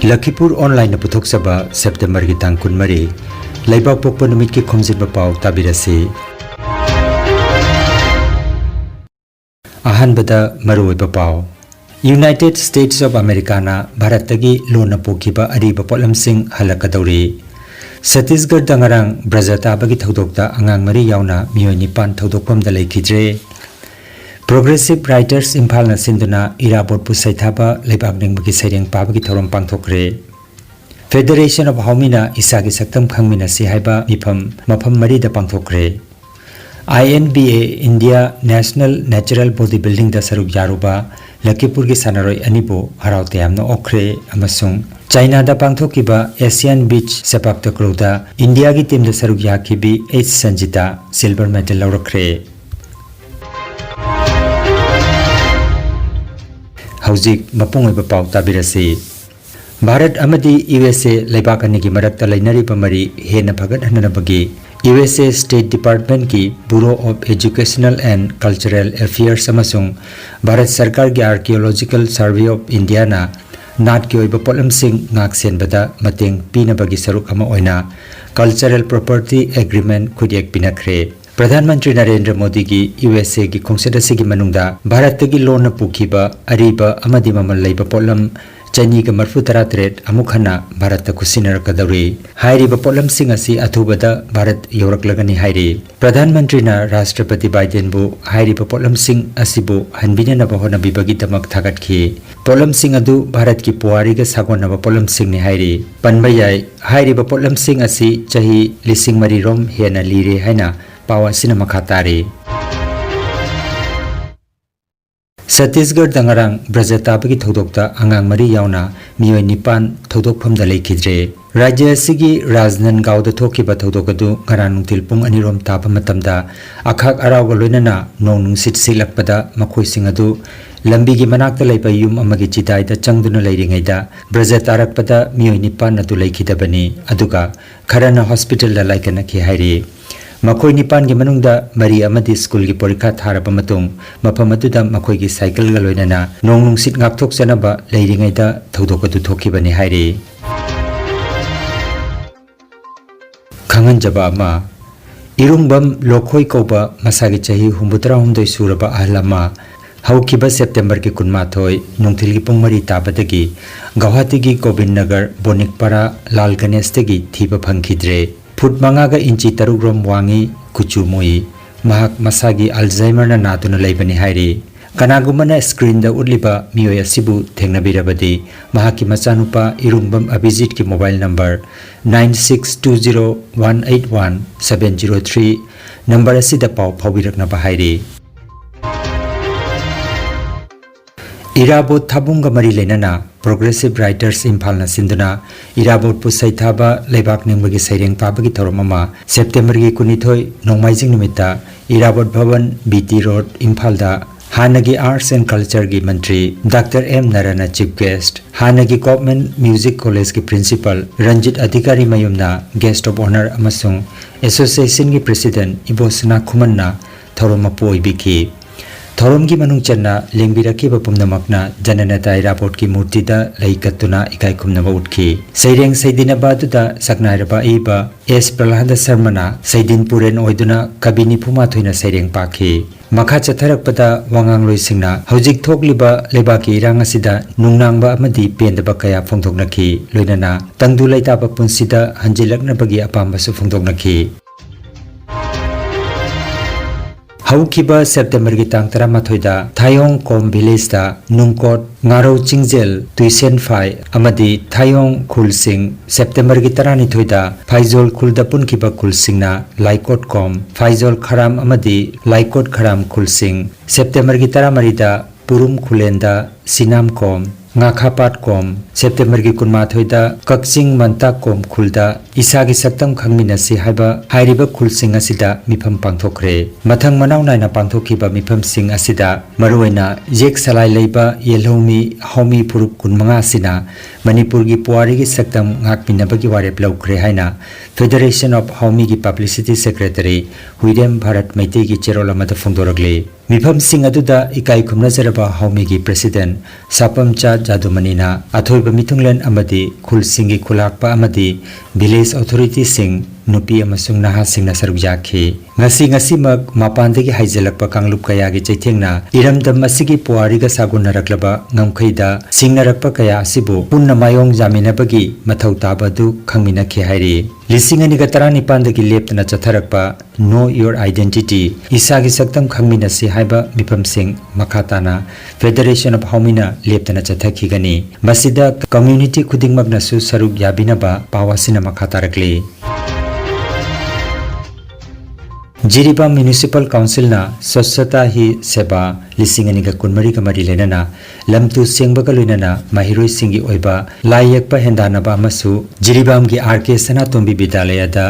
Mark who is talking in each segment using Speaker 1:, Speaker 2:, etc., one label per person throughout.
Speaker 1: Lakhipur online puthok saba September ki tang kun mari laibak pokpa numit ki Khomjinba Pao tabirasi. Ahan bada maroi Pao. United States of America na Bharat tagi lona pokiba ariba polam sing halakadauri. Chhattisgarh dangarang Brajata bagi thodokta angang mari yauna miyoi nipan thodokpam da laikhidre. Progressive Writers Imphal na sinduna irabot pu saithaba leibak ning bagi saireng pabagi thorom pangthokre. Federation of Haumina isagi saktam khangmina si haiba mafam mari da pangthokre. INBA India National Natural Bodybuilding da saruk yaruba Lakhipur ki sanaroi anibo haraute amna okre amasung China da pangthokiba Asian Beach sepak takraw da India ki team da saruk yakibi H Sanjita silver medal laurakre. Haujik mapungoi Pao tabirasi. Bharat amadi USA leibak ani ki marakta lainari pamari hena bhagat hanana bagi USA State Department ki Bureau of Educational and Cultural Affairs amasung Bharat Sarkar ki Archaeological Survey of India na nat ki oiba polam sing ngak sen bada mateng pina bagi saruk ama oina Cultural Property Agreement khudyak pinakre. Pradhan Mantri Narendra Modi ki USA ki khongsadasi ki manungda Bharat tagi lona pukhiba ariba amadi mamal leiba polam Chani ka marfu taratret amukhana Bharat ta kusinar kadari. Hairi ba polam sing asi athubada Bharat yorak lagani hairi. Pradhan Mantri na Rashtrapati Biden bu hairi ba polam sing asibu hanbina na bahona bibagi tamak thagat ki. Polam sing adu Bharat ki puari ka sagon na ba polam sing ni hairi. Panbayai hairi ba polam sing asi chahi lising mari rom hena lire haina pawa sinama khatari. Chhattisgarh dangarang Brajata bagi thodokta angang mari yauna miyoi nipan thodokpham da laikhidre. Rajya asigi Rajnandgaon da thokiba thodokadu ngarang nungtil pung anirom taba matamda akhak arauga loinana nong nungsit silakpada makhoi sing adu lambi gi manakta laiba yum amagi chidai da changduna leiringaida Brajata arakpada miyoi nipan adu laikhidabani aduga kharana hospital da laikana ki hairi. Makoi nipan gi manungda mari amadi school gi porikha tharaba matung mafam aduda makoi gi cycle ga loinana nong nungsit ngakthok chanaba leiringaida thodokadu thokibani hairi. Khanganjaba ama irungbam lokhoi koba masagi chahi 73 suraba ahlama haukiba September ki kunmathoi nungthil gi pungmari tabadagi Guwahati gi Gobindnagar Bonikpara Lal Ganesh tegi thiba phangkhidre. Foot mangaga inchi tarugrom wangi kuchu moi mahak masagi Alzheimer na natuna laibani hairi. Kanagumana screen da udliba miyoi asibu thengnabirabadi mahaki machanupa irungbam Abhijit ki mobile number 9620181703 number asida pau phawiraknaba hairi. Irabot thabunga mari lenana Progressive Writers Imphal na sinduna irabot pu saithaba leibak ningbagi saireng pabagi thoromama September gi kunithoi nongmaijing numita irabot bhavan BT Road Imphal da Hanagi Arts and Culture gi Mantri Dr. M Narana Chief Guest Hanagi Government Music College ki Principal Ranjit Adhikari mayumna Guest of Honor amasung Association gi President Ibosna Khumanna thoromapu oibiki. Thorom ki manung channa lengbiraki bapumnamakna jananata irabot ki murti da laikatuna ikai khumnaba utkhi. Saireng saidina baduda saknairaba iba S Pralhada Sarmana saidin puren oiduna kabini phuma thoina saireng pakhi. Makha chatharakpada wangang loisingna hojik thokliba lebaki irang asida nungnangba amadi pendaba kaya phongthoknakhi loinana tangdu laitaba punsida hanjilaknabagi apambasu phongthoknakhi. Haukiba September ki tang 13 da Thayong Kom Village da Nungkot Ngaro Chingjel Tuisen Phai amadi Thayong Khul Singh September ki 12 da Faizol Khul da punkiba Khul Singh na Laikot Kom Faizol Kharam amadi Laikot Kharam Khul Singh September ki 13 da Purum Khulenda Sinam Kom Ngakhapat Kom September ki kunmathoi da Kakching Manta Kom Khulda isagi saktam khangmina si haiba hairiba Khul Singh asida mifam pangthokre. Mathang manau naina pangthokiba mifam sing asida maruina yek salai leiba yelhomi homi puruk kunmanga sina Manipur gi puari gi saktam ngakminabagi warep laukre haina Federation of Homi gi Publicity Secretary Huirem Bharat Maitei gi cherola mata phongdoragle. ꯃꯤꯐꯝꯁꯤꯡ ꯑꯗꯨꯗ ꯏꯀꯥꯏ ꯈꯨꯝꯅꯖꯔꯕ ꯍꯥꯎꯃꯤꯒꯤ president ꯁꯥꯄꯝꯆꯥ ꯖꯥꯗꯨꯃꯅꯤꯅ ꯑꯊꯣꯏꯕ ꯃꯤꯊꯨꯡꯂꯦꯟ ꯑꯃꯗꯤ ꯈꯨꯜꯁꯤꯡꯒꯤ ꯈꯨꯜꯂꯥꯛꯄ ꯑꯃꯗꯤ village ꯑꯣꯊꯣꯔꯤꯇꯤꯁꯤꯡ ꯅꯨꯄꯤ ꯑꯃꯁꯨꯡ ꯅꯍꯥꯁꯤꯡꯅ ꯁꯔꯨꯛ ꯌꯥꯈꯤ ꯉꯁꯤꯃꯛ ꯃꯄꯥꯟꯗꯒꯤ ꯍꯥꯏꯖꯤꯜꯂꯛꯄ ꯀꯥꯡꯂꯨꯞ ꯀꯌꯥꯒꯤ ꯆꯩꯊꯦꯡꯅ ꯏꯔꯝꯗꯝ ꯑꯁꯤꯒꯤ ꯄꯨꯋꯥꯔꯤꯒ ꯁꯥꯒꯣꯟꯅꯔꯛꯂꯕ ꯉꯝꯈꯩꯗ ꯁꯤꯡꯅꯔꯛꯄ ꯀꯌꯥ ꯑꯁꯤꯕꯨ ꯄꯨꯟꯅ ꯃꯥꯌꯣꯡ ꯌꯥꯃꯤꯟꯅꯕꯒꯤ ꯃꯊꯧ ꯇꯥꯕ ꯑꯗꯨ ꯈꯪꯃꯤꯟꯅꯈꯤ ꯍꯥꯏꯔꯤ 2019ꯗꯒꯤ ꯂꯦꯞꯇꯅ ꯆꯠꯊꯔꯛꯄ ꯅꯣ ꯌꯣꯔ ꯑꯥꯏꯗꯦꯟꯇꯤꯇꯤ ꯏꯁꯥꯒꯤ ꯁꯛꯇꯝ ꯈꯪꯃꯤꯟꯅꯁꯤ ꯍꯥꯏꯕ ꯃꯤꯐꯝꯁꯤꯡ ꯃꯈꯥ ꯇꯥꯅ ꯐꯦꯗꯔꯦꯁꯟ ꯑꯣꯐ ꯍꯥꯎꯃꯤꯅ ꯂꯦꯞꯇꯅ ꯆꯠꯊꯈꯤꯒꯅꯤ ꯃꯁꯤꯗ ꯀꯝꯃ꯭ꯌꯨꯅꯤꯇꯤ ꯈꯨꯗꯤꯡꯃꯛꯅꯁꯨ ꯁꯔꯨꯛ ꯌꯥꯕꯤꯅꯕ ꯄꯥꯎ ꯑꯁꯤꯅ ꯃꯈꯥ ꯇꯥꯔꯛꯂꯤ Jiribam Municipal Council na Swachhata hi Seba 2023 lenana lamtu sengbaga loinana mahiroi singi oiba layekpa hendanaba amasu Jiribam gi RK Sanatombi Vidyalaya da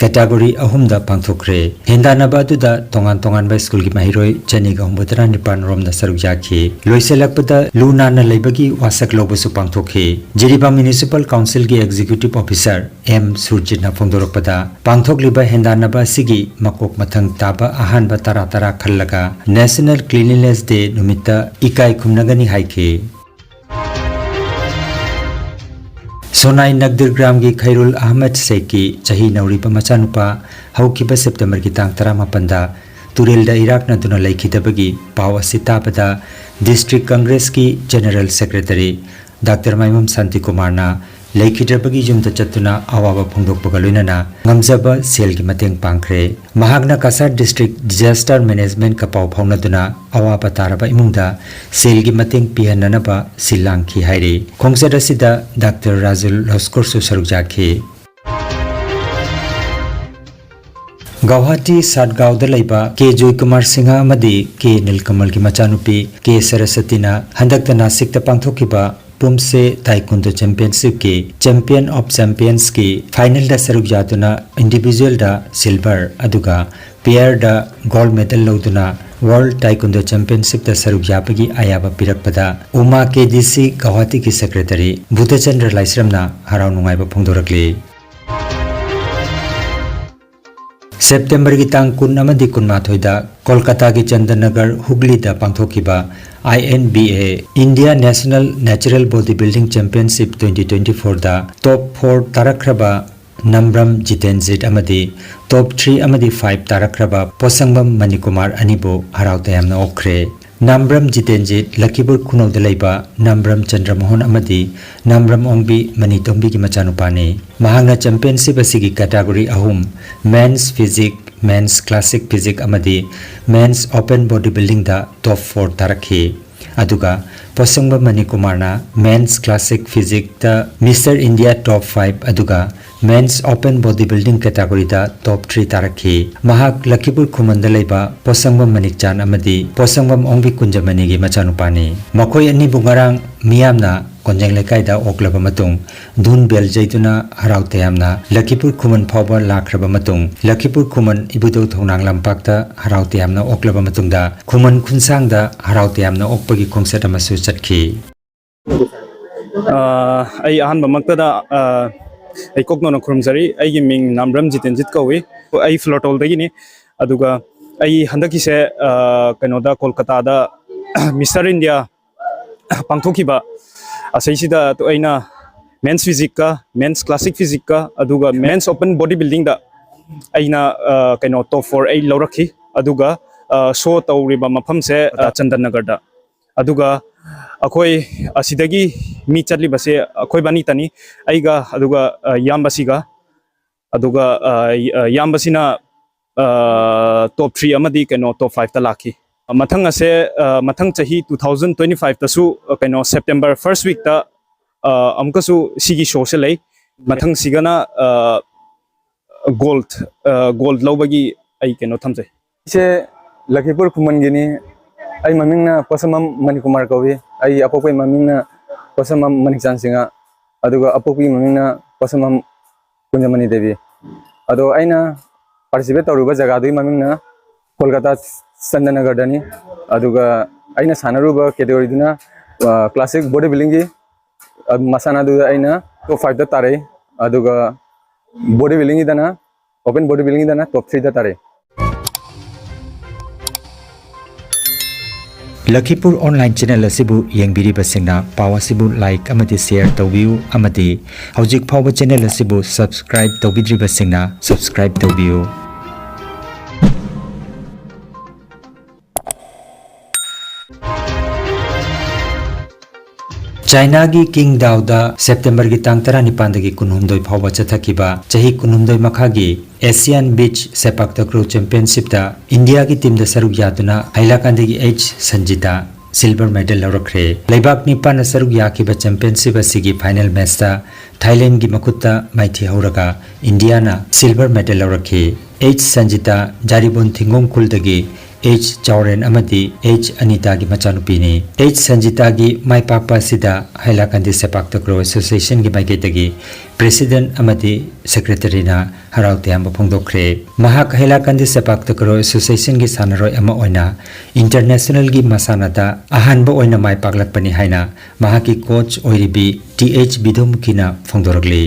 Speaker 1: category ahumda pangthokre hendanaba aduda tongan ba school gi mahiroi chaniga humbutara nipan romda saruk yakhi loiselakpada luna na leibagi wasak lobusu pangthokhi Jiribam Municipal Council gi executive officer M Surjit na phongdorokpada pangthokliba hendanaba sigi makok mathang taba ahanba tara khallaga National Cleanliness Day numita ikai khumnagani haike Sonai Nagdir Gram gi Khairul Ahmed Seki chahi nauripa machanupa haukiba September gi tang 18 da Turelda Iraq na duna laikhitabagi paw asitabada District Congress ki General Secretary Dr. Maimam Santi Kumar na laikhitabagi jumta chatuna awaba phongdokpaga loinana ngamjaba sel gi mateng pangkhre mahagna Kasar District Disaster Management ka paw phaunaduna awaba taraba imungda sel gi mateng pihananaba silangki hairi khongsa sida Dr. Razul Loskor su saruk jakhi Guwahati Satgaon da laiba K Joy Kumar Singha amadi K Nilkamal gi machanupi K Saraswati na handakta Nasik ta pangthokiba Pumse Taekwondo Championship ki Champion of Champions ki final da saruk yatuna individual da silver aduga pair da gold medal lauduna World Taekwondo Championship da saruk yapagi ayaba pirakpada Uma KDC Guwahati ki secretary Bhutachandra Laisramna harau nungaiba phongdorakli September ki tang kun amadi kunmathoi da Kolkata ki Chandanagar Hugli da pangthokiba INBA India National Natural Bodybuilding Championship 2024 da top 4 tarakraba Nambram Jitenjit amadi top 3 amadi 5 tarakraba Posangbam Manikumar anibo harau tayamna okre Nambram Jitenjit Lakhipur Khunau da laiba Nambram Chandramohan amadi Nambram Ongbi Manitombi ki machanupani mahangna championship asigi category ahum men's physique men's classic physique amadi men's open bodybuilding da top 4 tarakhi aduga Posangba Manikumarna men's classic physique da Mr. India top 5 aduga men's open bodybuilding category da top 3 tarakhi mahak Lakhipur khumanda laiba Posangba Manikchan amadi Posangba Ongbi Kunjamani gi machanupani makoi ani bungarang miyamna konjang lekai da oklaba matung dun bel jaituna harau tayamna Lakhipur khuman phawba lakraba matung Lakhipur khuman ibudo thongnang lampak da harau tayamna oklaba matung da khuman khunsang da harau tayamna okpagi khongset amasu chatki
Speaker 2: ai ahanba maktada ai kokno khurumjari ai gi ming Nambram Jitenjit kawi ai flotol dagini aduga ai handaki se kanoda Kolkata da Mr. India pangthokiba asaisida to aina men's physique ka men's classic physique ka aduga men's open bodybuilding da aina kaino top 4 ai laurakhi aduga show tawriba mafam se Chandanagar da aduga akhoi asidagi mi chatli base akhoi bani tani aiga aduga yambasiga aduga yambasina top 3 amadi kaino top 5 ta lakhi mathang ase mathang chahi 2025 ta su kaino September first week ta amkasu sigi show se lei mathang sigana gold lobagi ai kaino thamjai
Speaker 3: se Lakhipur khuman gini ai mamingna Posamam Manikumar kawi ai apokoi mamingna Posamam Manikchan Singha aduga apokoi mamingna Posamam Kunjamani Devi ado aina participate tawruba jaga dui mamingna Kolkata Chandanagar dani aduga aina sanaruba category duna classic bodybuilding gi masana du aina top 5 da tare aduga bodybuilding gi dana open bodybuilding gi dana top 3 da tare
Speaker 1: Lakhipur online channel asibu yengbiribasingna paw asibu like amati share tawbiu amati hojik phawba channel asibu subscribe tawbidribasingna subscribe tawbiu. China gi King Dauda September gi tang 19 gi kunhumdoi phawba chathakiba chahi kunhumdoi makhagi Asian Beach Sepak Takraw Championship da India gi team da saruk yaduna Hailakandi gi H Sanjita silver medal laurakre. Laibak nipan na saruk yakiba championship asigi final match da Thailand gi makutta maithi hauraga India na silver medal laurakhi. H Sanjita Jaribon Thingom Kuldagi H Chauren amati H Anita gi machanupi ni H Sanjita gi mai pakpa sida Hailakandi Sepak Takraw Association gi maiketagi president amati secretary na harau tiam phongdokre. Mahak Hailakandi Sepak Takraw Association gi sanaroi ama oina international gi masanada ahanba oina mai paklakpani haina mahaki coach oiribi TH Bidhomukina phongdoragli.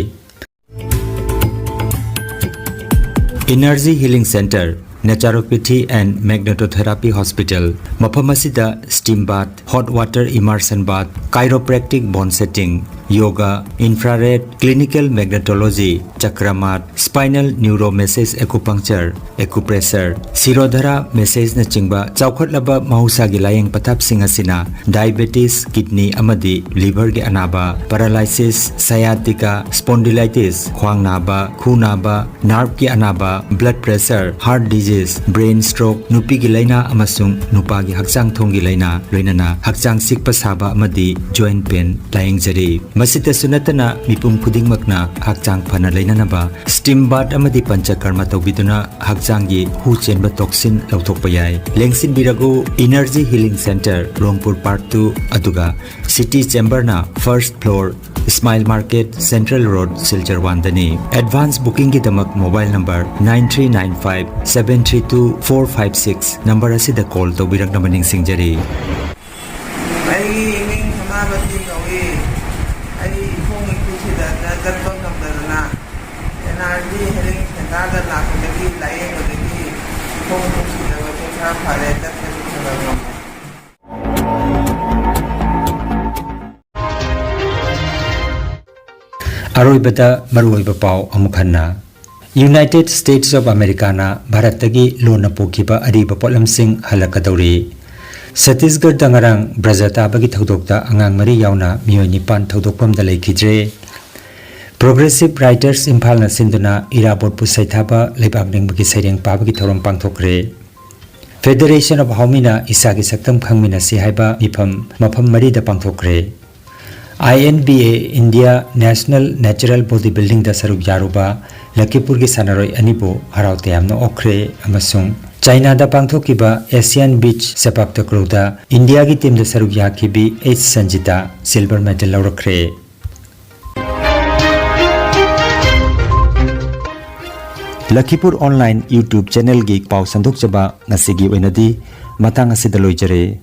Speaker 1: Energy Healing Center Naturopathy and Magnetotherapy Hospital Mapamasida steam bath, hot water immersion bath, chiropractic bone setting, yoga, infrared, clinical magnetology, chakramat, spinal neuro massage acupuncture, acupressure, sirodhara massage na chingba chawkhatlaba mahusa gi layeng pathap singasina diabetes, kidney amadi liver gi anaba, paralysis, sciatica, spondylitis, khwang naba, khu naba, nerve gi anaba, blood pressure, heart disease, brain stroke, nupi gi laina amasung nupa gi hakchang thong gi laina loinana hakchang sikpa saba amadi joint pain layeng jari. Masita sunatana mipum khudingmakna hakchang phana lainanaba steam bath amadi panchakarma tawbiduna hakchangi hu chenba toxin lauthokpa yai. Lengsin biragu Energy Healing Center Rongpur Part 2 aduga City Chamber na first floor Smile Market Central Road Silchar 1 dani. Advance booking ki damak mobile number 9395732456 number asida call tawbirak na maning singjari.
Speaker 4: Energy Healing Center da Lakhipur line odagi Khomjinba Pao cha phare ta chalo.
Speaker 1: Aroibada maruoiba paw amukhanna United States of America na Bharatagi lona pokiba ariba potlamsing halakadori. Chhattisgarh dangarang Brajata bagi thodokta angang mari yauna miyoi nipan thodokpam da lekhidre. Progressive Writers Imphal na sinduna Irabot pu saithaba leibak ningbagi saireng pabagi thorom pangthokre. Federation of Haumina isagi saktam khangmina si haiba mafam mari da pangthokre. INBA India National Natural Bodybuilding da saruk yaruba Lakhipur gi sanaroi anibo haraute amna okre amasung China da pangthokiba Asian Beach Sepak Takraw da India gi team da saruk yakibi H Sanjita silver medal laurakre. Lakhipur online YouTube channel gi paw sandok chaba ngasigi oinadi matang asidaloi jare.